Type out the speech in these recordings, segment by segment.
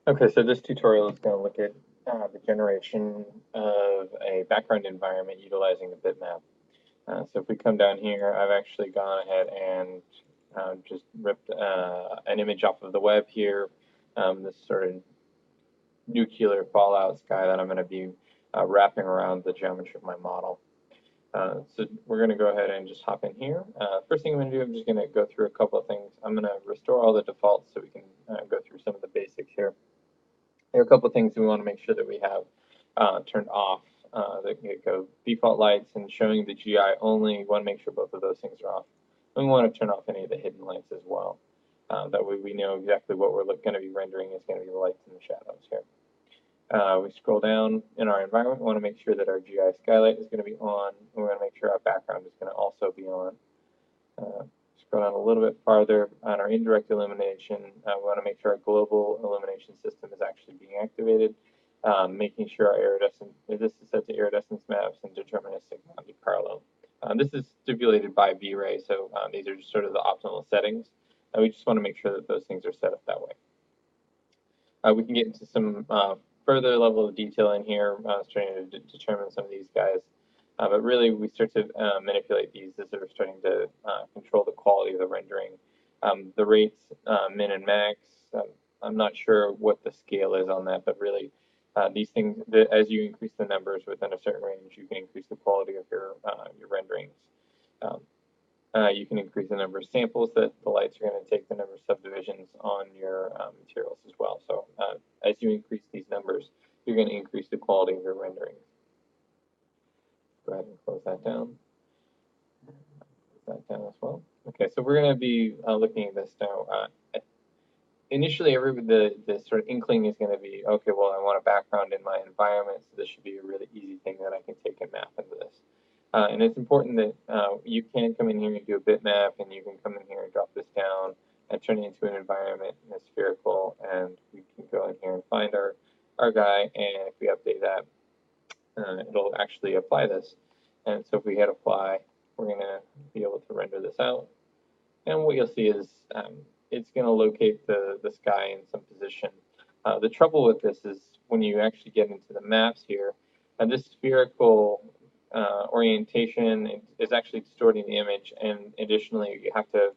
Okay, so this tutorial is going to look at the generation of a background environment utilizing a bitmap. So if we come down here, I've actually gone ahead and just ripped an image off of the web here, this sort of nuclear fallout sky that I'm going to be wrapping around the geometry of my model. So we're going to go ahead and just hop in here. First thing I'm going to do, I'm just going to go through a couple of things. I'm going to restore all the defaults so we can go through some of the basics here. There are a couple of things we want to make sure that we have turned off. That go default lights and showing the GI only. We want to make sure both of those things are off. And we want to turn off any of the hidden lights as well. That way we know exactly what we're going to be rendering is going to be the lights and the shadows here. We scroll down in our environment. We want to make sure that our GI skylight is going to be on. And we want to make sure our background is going to also be on. Scroll down a little bit farther on our indirect illumination. We want to make sure our global illumination system is actually being activated, making sure our iridescent, this is set to iridescence maps and deterministic Monte Carlo. This is stipulated by vRay, so these are just sort of the optimal settings. We just want to make sure that those things are set up that way. We can get into some further level of detail in here, starting to determine some of these guys. But really, we start to manipulate these as we're starting to control the quality of the rendering. The rates, min and max, I'm not sure what the scale is on that, but really, these things, as you increase the numbers within a certain range, you can increase the quality of your renderings. You can increase the number of samples that the lights are going to take, the number of subdivisions on your materials as well. So as you increase these numbers, you're going to increase the quality of your rendering. Go ahead and close that down. Close that down as well. Okay, so we're going to be looking at this now. Initially, the sort of inkling is going to be, okay, well, I want a background in my environment, so this should be a really easy thing that I can take and map into this. And it's important that you can come in here and do a bitmap, and you can come in here and drop this down and turn it into an environment and a spherical, and we can go in here and find our guy, and if we update that, it'll actually apply this. And so if we hit apply, we're going to be able to render this out. And what you'll see is it's going to locate the sky in some position. The trouble with this is when you actually get into the maps here, this spherical orientation is actually distorting the image, and additionally you have to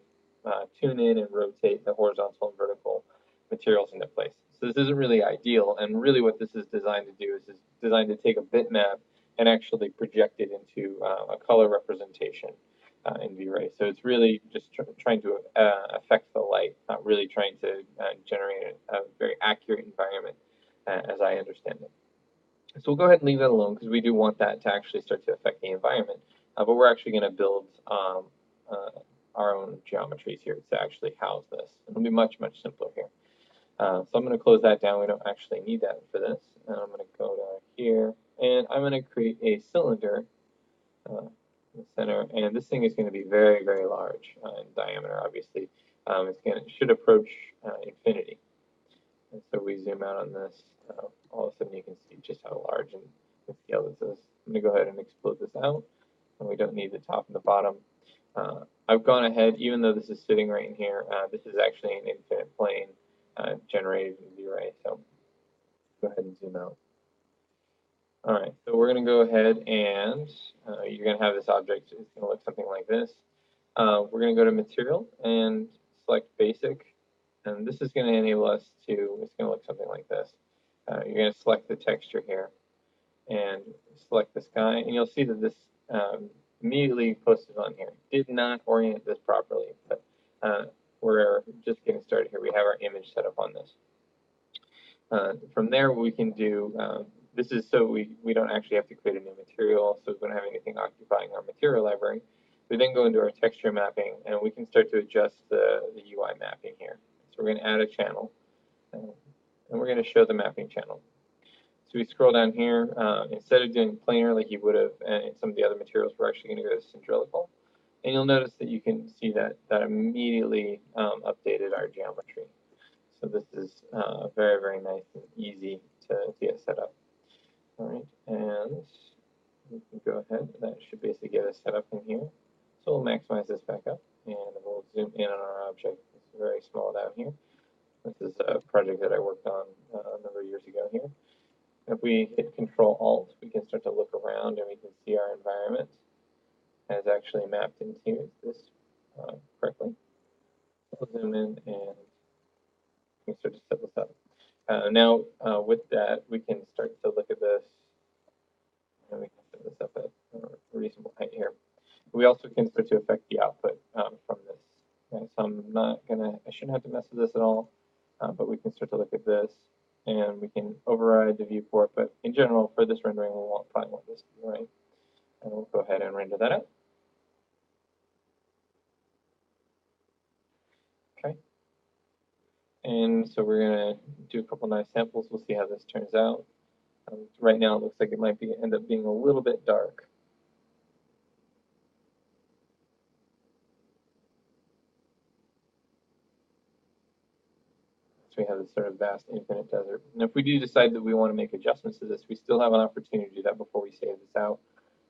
tune in and rotate the horizontal and vertical materials into place. So this isn't really ideal, and really what this is designed to do is designed to take a bitmap and actually project it into a color representation in vRay. So it's really just trying to affect the light, not really trying to generate a very accurate environment as I understand it. So we'll go ahead and leave that alone because we do want that to actually start to affect the environment. But we're actually going to build our own geometries here to actually house this. It'll be much, much simpler here. So I'm going to close that down. We don't actually need that for this. And I'm going to go down here, and I'm going to create a cylinder in the center. And this thing is going to be very, very large in diameter, obviously. It should approach infinity. And so we zoom out on this. All of a sudden, you can see just how large and the scale this is. I'm going to go ahead and explode this out. And we don't need the top and the bottom. I've gone ahead, even though this is sitting right in here, this is actually an infinite plane generated in vRay. So go ahead and zoom out. All right, so we're going to go ahead and you're going to have this object. It's going to look something like this. We're going to go to Material and select Basic. And this is going to enable us to, it's going to look something like this. You're going to select the texture here and select the sky. And you'll see that this immediately posted on here. Did not orient this properly, but we're just getting started here. We have our image set up on this. From there, we can do, this is so we don't actually have to create a new material, so we don't have anything occupying our material library. We then go into our texture mapping, and we can start to adjust the UI mapping here. So we're going to add a channel, and we're going to show the mapping channel. So we scroll down here. Instead of doing planar like you would have in some of the other materials, we're actually going to go to cylindrical. And you'll notice that you can see that immediately updated our geometry. So this is very, very nice and easy to get set up. All right, and we can go ahead. That should basically get us set up in here. So we'll maximize this back up, and we'll zoom in on our object. It's very small down here. This is a project that I worked on a number of years ago here. If we hit Control-Alt, we can start to look around and we can see our environment has actually mapped into this correctly. We'll zoom in and we can start to set this up. Now, with that, we can start to look at this, and we can set this up at a reasonable height here. We also can start to affect the output from this. Okay, so I shouldn't have to mess with this at all, but we can start to look at this, and we can override the viewport. But in general, for this rendering, we'll probably want this to be right. And we'll go ahead and render that out. Okay. And so we're going to do a couple nice samples. We'll see how this turns out. Right now, it looks like it might end up being a little bit dark. So we have this sort of vast infinite desert. And if we do decide that we want to make adjustments to this, we still have an opportunity to do that before we save this out.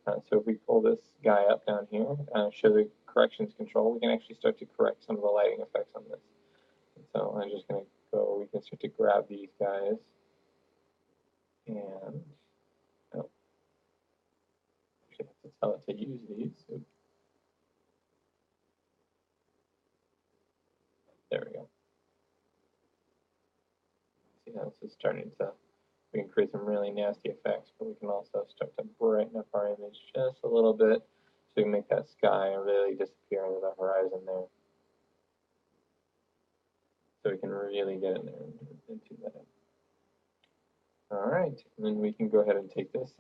So if we pull this guy up down here, show the corrections control, we can actually start to correct some of the lighting effects on this. And so I'm just going to go, we can start to grab these guys. And actually have to tell it to use these. So, there we go. See how this is starting to, we can create some really nasty effects, but we can also start to brighten up our image just a little bit so we can make that sky really disappear into the horizon there. So we can really get in there into that. All right, and then we can go ahead and take this